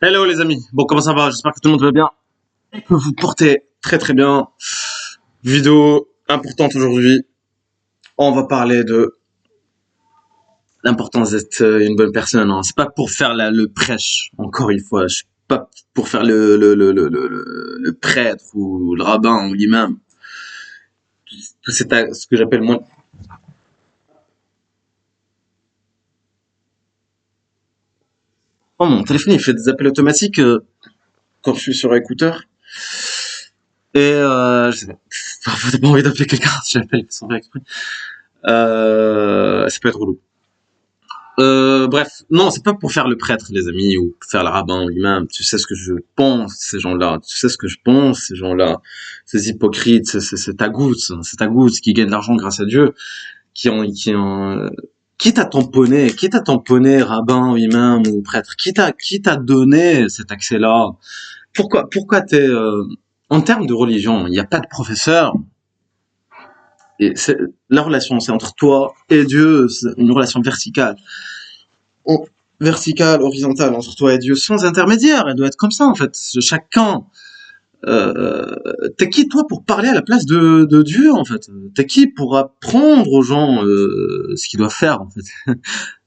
Hello les amis, bon comment ça va? J'espère que tout le monde va bien et que vous portez très très bien. Vidéo importante aujourd'hui, on va parler de l'importance d'être une bonne personne, hein. C'est pas pour faire le prêche, encore une fois, je suis pas pour faire le prêtre ou le rabbin ou l'imam. Tout c'est ce que j'appelle moi. Oh mon téléphone il fait des appels automatiques quand je suis sur écouteur. Et je sais pas, parfois t'as pas envie d'appeler quelqu'un si j'appelle sans faire exprès. Ça peut être relou. Bref, non, c'est pas pour faire le prêtre, les amis, ou faire le rabbin ou l'imam. Tu sais ce que je pense, ces gens-là. Tu sais ce que je pense, ces gens-là. Ces hypocrites, c'est tagouts qui gagnent de l'argent grâce à Dieu, qui t'a tamponné rabbin ou imam ou prêtre, qui t'a donné cet accès-là. Pourquoi en termes de religion, il n'y a pas de professeur, et la relation, c'est entre toi et Dieu, c'est une relation verticale. Oh, verticale, horizontale, entre toi et Dieu, sans intermédiaire. Elle doit être comme ça, en fait. Chacun. T'es qui, toi, pour parler à la place de Dieu, en fait? T'es qui pour apprendre aux gens ce qu'ils doivent faire, en fait?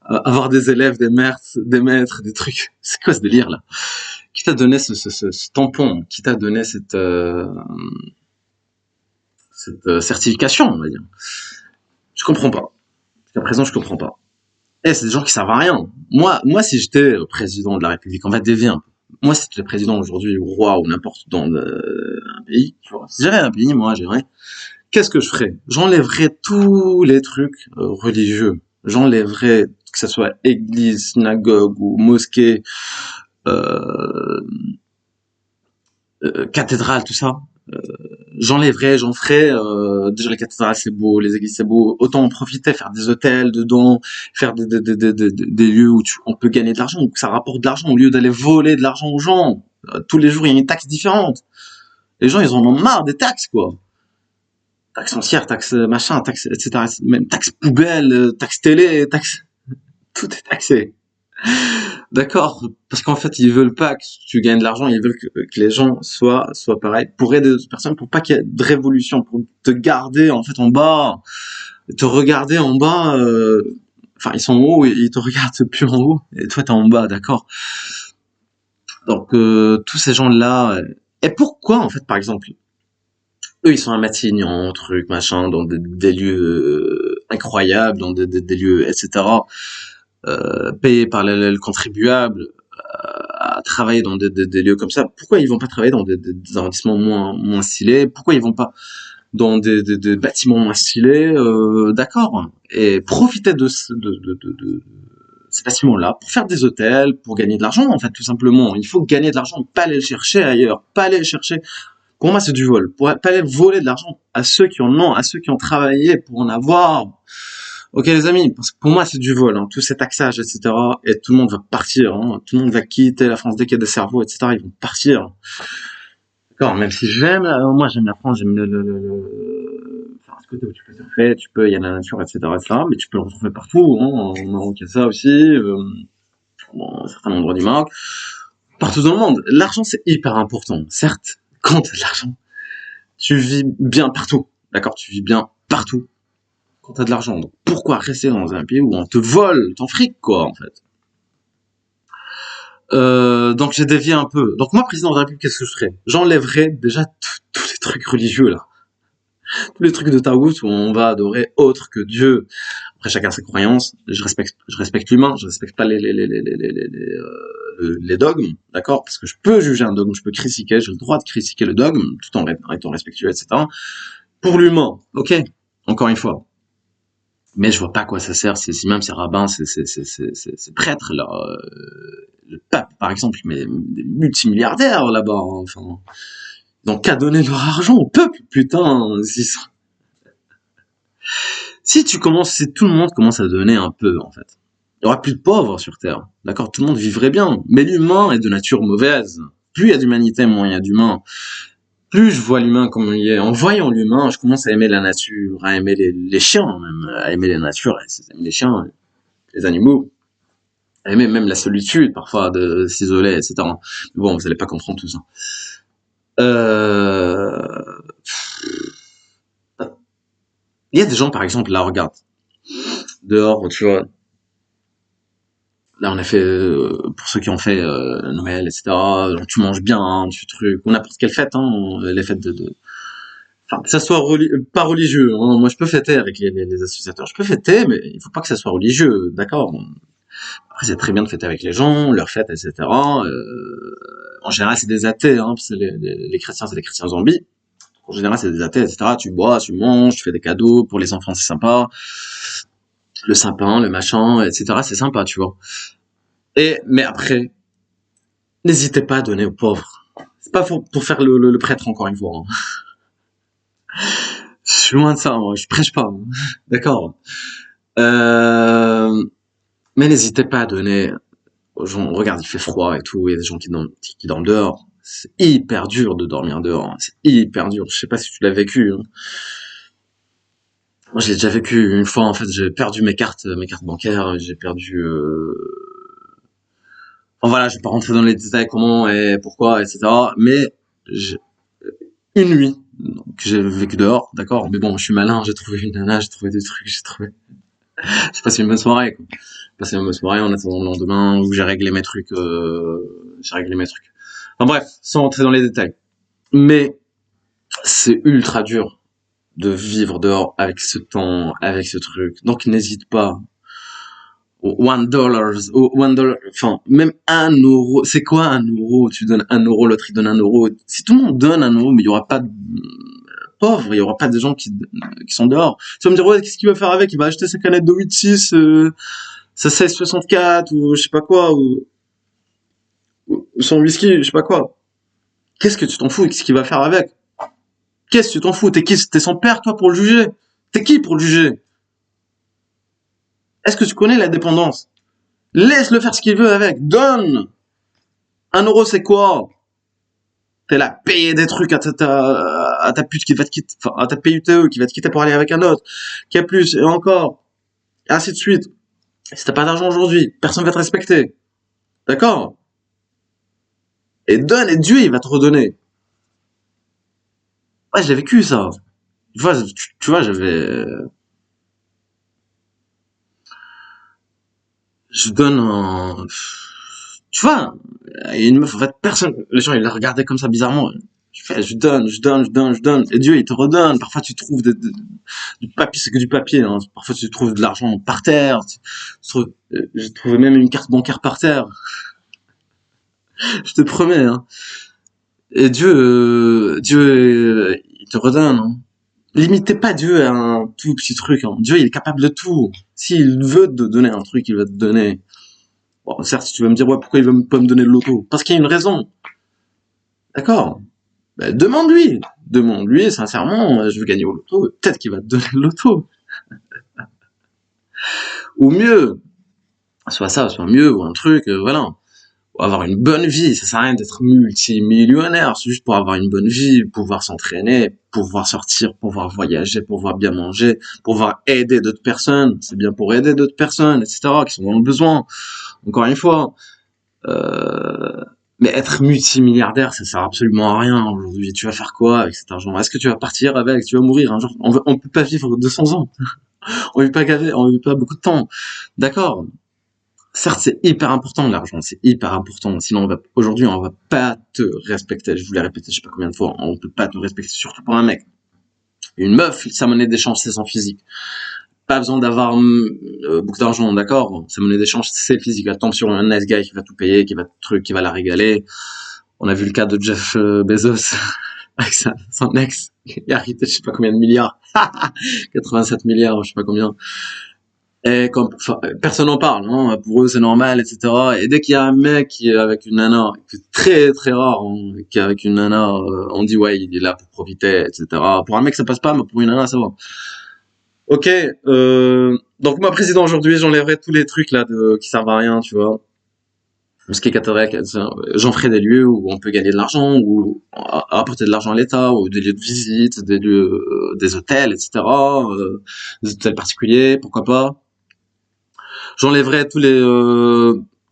Avoir des élèves, des maîtres, des trucs. C'est quoi ce délire-là? Qui t'a donné ce tampon? Qui t'a donné cette certification, on va dire? Je comprends pas. Jusqu'à présent, je comprends pas. C'est des gens qui servent à rien. Moi, si j'étais président de la République, on va dévier un peu. Moi, si j'étais président aujourd'hui, ou roi, ou n'importe dans un pays, tu vois, si j'avais un pays, moi, j'aimerais, qu'est-ce que je ferais? J'enlèverais tous les trucs religieux. J'enlèverais, que ce soit église, synagogue, ou mosquée, euh, cathédrale, tout ça. J'en ferais, déjà les cathédrales c'est beau, les églises c'est beau, autant en profiter, faire des hôtels dedans, faire des lieux où on peut gagner de l'argent, où ça rapporte de l'argent, au lieu d'aller voler de l'argent aux gens. Tous les jours il y a une taxe différente. Les gens ils en ont marre des taxes quoi. Taxe foncière, taxe machin, taxe etc. Même taxe poubelle, taxe télé, taxe... Tout est taxé. D'accord, parce qu'en fait, ils veulent pas que tu gagnes de l'argent, ils veulent que les gens soient pareils, pour aider d'autres personnes, pour pas qu'il y ait de révolution, pour te garder en fait en bas, te regarder en bas, enfin ils sont en haut et ils te regardent plus en haut, et toi t'es en bas, d'accord. Donc tous ces gens-là, et pourquoi en fait par exemple, eux ils sont à Matignon, truc, machin, dans des lieux incroyables, dans des lieux, etc., payés par le contribuable, à travailler dans des lieux comme ça, pourquoi ils vont pas travailler dans des arrondissements moins stylés? Pourquoi ils vont pas dans des bâtiments moins stylés? D'accord. Et profiter de ces bâtiments-là pour faire des hôtels, pour gagner de l'argent, en fait, tout simplement. Il faut gagner de l'argent, pas aller le chercher ailleurs, pas aller le chercher. Pour moi, c'est du vol. Pour pas aller voler de l'argent à ceux qui en ont, à ceux qui ont travaillé pour en avoir. Ok les amis, parce que pour moi c'est du vol, hein, tout cet taxage, etc. Et tout le monde va partir, hein, tout le monde va quitter la France dès qu'il y a des cerveaux, etc. Ils vont partir. D'accord, même si moi j'aime la France, j'aime enfin, ce côté où tu peux surfer, il y a la nature, etc., etc. Mais tu peux le retrouver partout, hein, au Maroc il y a ça aussi, dans certains endroits du Maroc, partout dans le monde. L'argent c'est hyper important, certes. Quand t'as de l'argent, tu vis bien partout, d'accord, tu vis bien partout. Quand t'as de l'argent. Donc pourquoi rester dans un pays où on te vole ton fric, quoi, en fait? Donc j'ai dévié un peu. Donc moi, président de la République, qu'est-ce que je ferais? J'enlèverais déjà tous les trucs religieux, là. Tous les trucs de Taout où on va adorer autre que Dieu. Après, chacun ses croyances. Je respecte l'humain, je respecte pas les dogmes, d'accord? Parce que je peux juger un dogme, je peux critiquer, j'ai le droit de critiquer le dogme, tout en étant respectueux, etc. Pour l'humain, ok? Encore une fois. Mais je vois pas à quoi ça sert, ces imams, ces rabbins, ces prêtres, là, le pape, par exemple, mais des multimilliardaires, là-bas, hein, enfin, ils ont qu'à donner leur argent au peuple, putain, si tout le monde commence à donner un peu, en fait, il y aura plus de pauvres sur Terre, d'accord, tout le monde vivrait bien, mais l'humain est de nature mauvaise, plus il y a d'humanité, moins il y a d'humain. Plus je vois l'humain comme il est, en voyant l'humain, je commence à aimer la nature, à aimer les chiens même, à aimer les natures, à aimer les chiens, les animaux, Et même la solitude, parfois, de s'isoler, etc. Mais bon, vous allez pas comprendre tout ça. Euh, Il y a des gens, par exemple, là, regarde, dehors, tu vois, là, on a fait, pour ceux qui ont fait Noël, etc., genre, tu manges bien, hein, tu truc, ou n'importe quelle fête, hein, les fêtes enfin, que ça soit pas religieux, hein. Moi, je peux fêter avec les associateurs, je peux fêter, mais il faut pas que ça soit religieux, d'accord? Bon, après, c'est très bien de fêter avec les gens, leurs fêtes, etc. En général, c'est des athées, hein, parce que les chrétiens, c'est des chrétiens zombies. En général, c'est des athées, etc. Tu bois, tu manges, tu fais des cadeaux, pour les enfants, c'est sympa. Le sapin, le machin, etc. C'est sympa, tu vois. Mais après, n'hésitez pas à donner aux pauvres. C'est pas pour faire le prêtre, encore une fois, hein. Je suis loin de ça, moi. Je prêche pas, hein. D'accord. Euh, mais n'hésitez pas à donner aux gens. Regarde, il fait froid et tout. Il y a des gens qui dorment dehors. C'est hyper dur de dormir dehors, hein. C'est hyper dur. Je sais pas si tu l'as vécu, hein. Moi, je l'ai déjà vécu une fois. En fait, j'ai perdu mes cartes bancaires. J'ai perdu. Enfin voilà, je vais pas rentrer dans les détails comment et pourquoi, etc. Mais une nuit que j'ai vécu dehors, d'accord. Mais bon, je suis malin. J'ai trouvé une nana, j'ai trouvé des trucs, j'ai passé une bonne soirée, quoi. J'ai passé une bonne soirée en attendant le lendemain où j'ai réglé mes trucs. J'ai réglé mes trucs. Enfin bref, sans rentrer dans les détails. Mais c'est ultra dur de vivre dehors avec ce temps, avec ce truc. Donc n'hésite pas. $1, enfin, même 1 euro. C'est quoi 1 euro? Tu donnes 1 euro, l'autre il donne 1 euro. Si tout le monde donne 1 euro, mais il y aura pas de pauvres, il y aura pas de gens qui sont dehors. Tu vas me dire, ouais, qu'est-ce qu'il va faire avec? Il va acheter sa canette de 8,6, sa 16,64, ou je sais pas quoi, ou son whisky, je sais pas quoi. Qu'est-ce que tu t'en fous? Qu'est-ce qu'il va faire avec? Qu'est-ce que tu t'en fous? T'es qui? T'es son père, toi, pour le juger? T'es qui pour le juger? Est-ce que tu connais la dépendance? Laisse-le faire ce qu'il veut avec. Donne! 1 euro, c'est quoi? T'es là, payer des trucs à ta pute qui va te quitter, enfin, à ta PUTE qui va te quitter pour aller avec un autre, qui a plus, et encore, et ainsi de suite. Si t'as pas d'argent aujourd'hui, personne va te respecter. D'accord? Et donne, et Dieu, il va te redonner. Ouais, je l'ai vécu, ça. Tu vois, je donne un, tu vois, il y a une meuf, en fait, personne, les gens, ils la regardaient comme ça bizarrement. Je donne, je donne, je donne, je donne. Et Dieu, il te redonne. Parfois, tu trouves du papier, c'est que du papier, hein. Parfois, tu trouves de l'argent par terre. J'ai trouvé même une carte bancaire par terre. Je te promets, hein. Et Dieu, il te redonne, hein. Limitez pas Dieu à un tout petit truc, hein. Dieu, il est capable de tout. S'il veut te donner un truc, il va te donner. Bon, certes, si tu vas me dire, ouais, pourquoi il veut pas me donner le loto? Parce qu'il y a une raison. D'accord? Ben, demande-lui. Demande-lui, sincèrement, je veux gagner au loto. Peut-être qu'il va te donner le loto. Ou mieux. Soit ça, soit mieux, ou un truc, voilà. Pour avoir une bonne vie, ça sert à rien d'être multimillionnaire, c'est juste pour avoir une bonne vie, pouvoir s'entraîner, pouvoir sortir, pouvoir voyager, pouvoir bien manger, pouvoir aider d'autres personnes, c'est bien pour aider d'autres personnes, etc., qui sont dans le besoin. Encore une fois, euh, mais être multimilliardaire, ça sert absolument à rien aujourd'hui. Tu vas faire quoi avec cet argent? Est-ce que tu vas partir avec? Tu vas mourir un jour? On peut pas vivre 200 ans. On vit pas beaucoup de temps. D'accord. Certes, c'est hyper important l'argent, c'est hyper important. Sinon, aujourd'hui, on va pas te respecter. Je vous l'ai répété, je sais pas combien de fois. On peut pas te respecter, surtout pour un mec. Une meuf, sa monnaie d'échange, c'est son physique. Pas besoin d'avoir beaucoup d'argent, d'accord? Sa monnaie d'échange, c'est le physique. Elle tombe sur un nice guy qui va tout payer, qui va la régaler. On a vu le cas de Jeff Bezos avec son ex. Il a hérité, je sais pas combien de milliards. 87 milliards, je sais pas combien. Et comme enfin, personne n'en parle, hein, pour eux c'est normal, etc. Et dès qu'il y a un mec qui est avec une nana, c'est très très rare, hein, qui est avec une nana, on dit ouais il est là pour profiter, etc. Pour un mec ça passe pas, mais pour une nana ça va. Ok, donc moi président aujourd'hui j'enlèverai tous les trucs là qui servent à rien, tu vois. Ce qui est catholique, j'en ferai des lieux où on peut gagner de l'argent, ou apporter de l'argent à l'État, ou des lieux de visite, des lieux, des hôtels, etc. Des hôtels particuliers, pourquoi pas. J'enlèverai tous les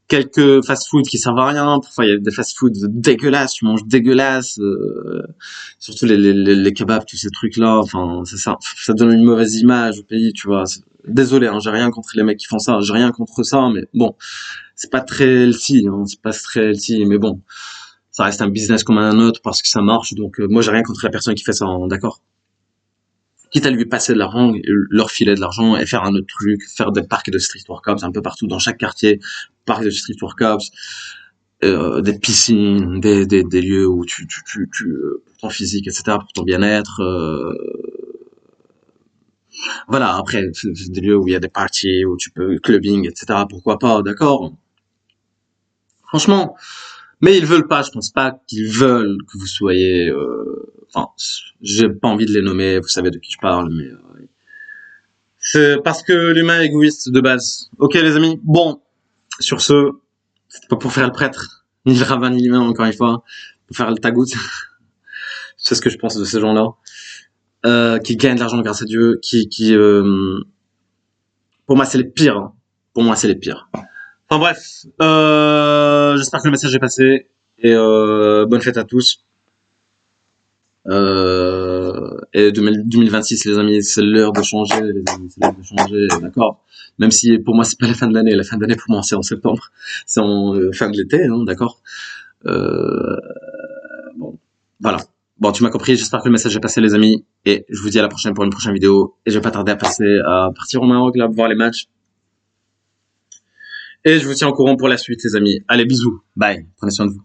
quelques fast-food qui servent à rien. Parfois, il y a des fast-food dégueulasses, tu manges dégueulasse, surtout les kebabs, tous ces trucs-là. Enfin, c'est ça. Ça donne une mauvaise image au pays, tu vois. Désolé, hein, j'ai rien contre les mecs qui font ça, j'ai rien contre ça, mais bon, c'est pas très healthy, hein, c'est pas très healthy, mais bon, ça reste un business comme un autre parce que ça marche, donc moi j'ai rien contre la personne qui fait ça, hein, d'accord. Quitte à lui passer de l'argent, leur filer de l'argent et faire un autre truc, faire des parcs de street workouts un peu partout dans chaque quartier, parcs de street workouts, des piscines, des lieux où pour ton physique, etc., pour ton bien-être. Voilà, après, c'est des lieux où il y a des parties, où tu peux clubbing, etc. Pourquoi pas, d'accord. Franchement, mais ils veulent pas. Je pense pas qu'ils veulent que vous soyez. Enfin, j'ai pas envie de les nommer. Vous savez de qui je parle, mais c'est parce que l'humain est égoïste de base. Ok, les amis. Bon, sur ce, c'était pas pour faire le prêtre, ni le rabbin, ni l'imam, encore une fois, pour faire le tagout. C'est ce que je pense de ces gens-là, qui gagnent de l'argent grâce à Dieu, pour moi, c'est les pires, hein. Pour moi, c'est les pires. Enfin bref, j'espère que le message est passé et bonne fête à tous. Et 2026, les amis, c'est l'heure de changer, les amis, c'est l'heure de changer, d'accord. Même si pour moi c'est pas la fin de l'année, la fin de l'année pour moi c'est en septembre, c'est en fin de l'été, hein, d'accord. Euh, bon, voilà. Bon, tu m'as compris. J'espère que le message est passé, les amis, et je vous dis à la prochaine pour une prochaine vidéo. Et je vais pas tarder à partir au Maroc là, voir les matchs. Et je vous tiens au courant pour la suite, les amis. Allez, bisous, bye, prenez soin de vous.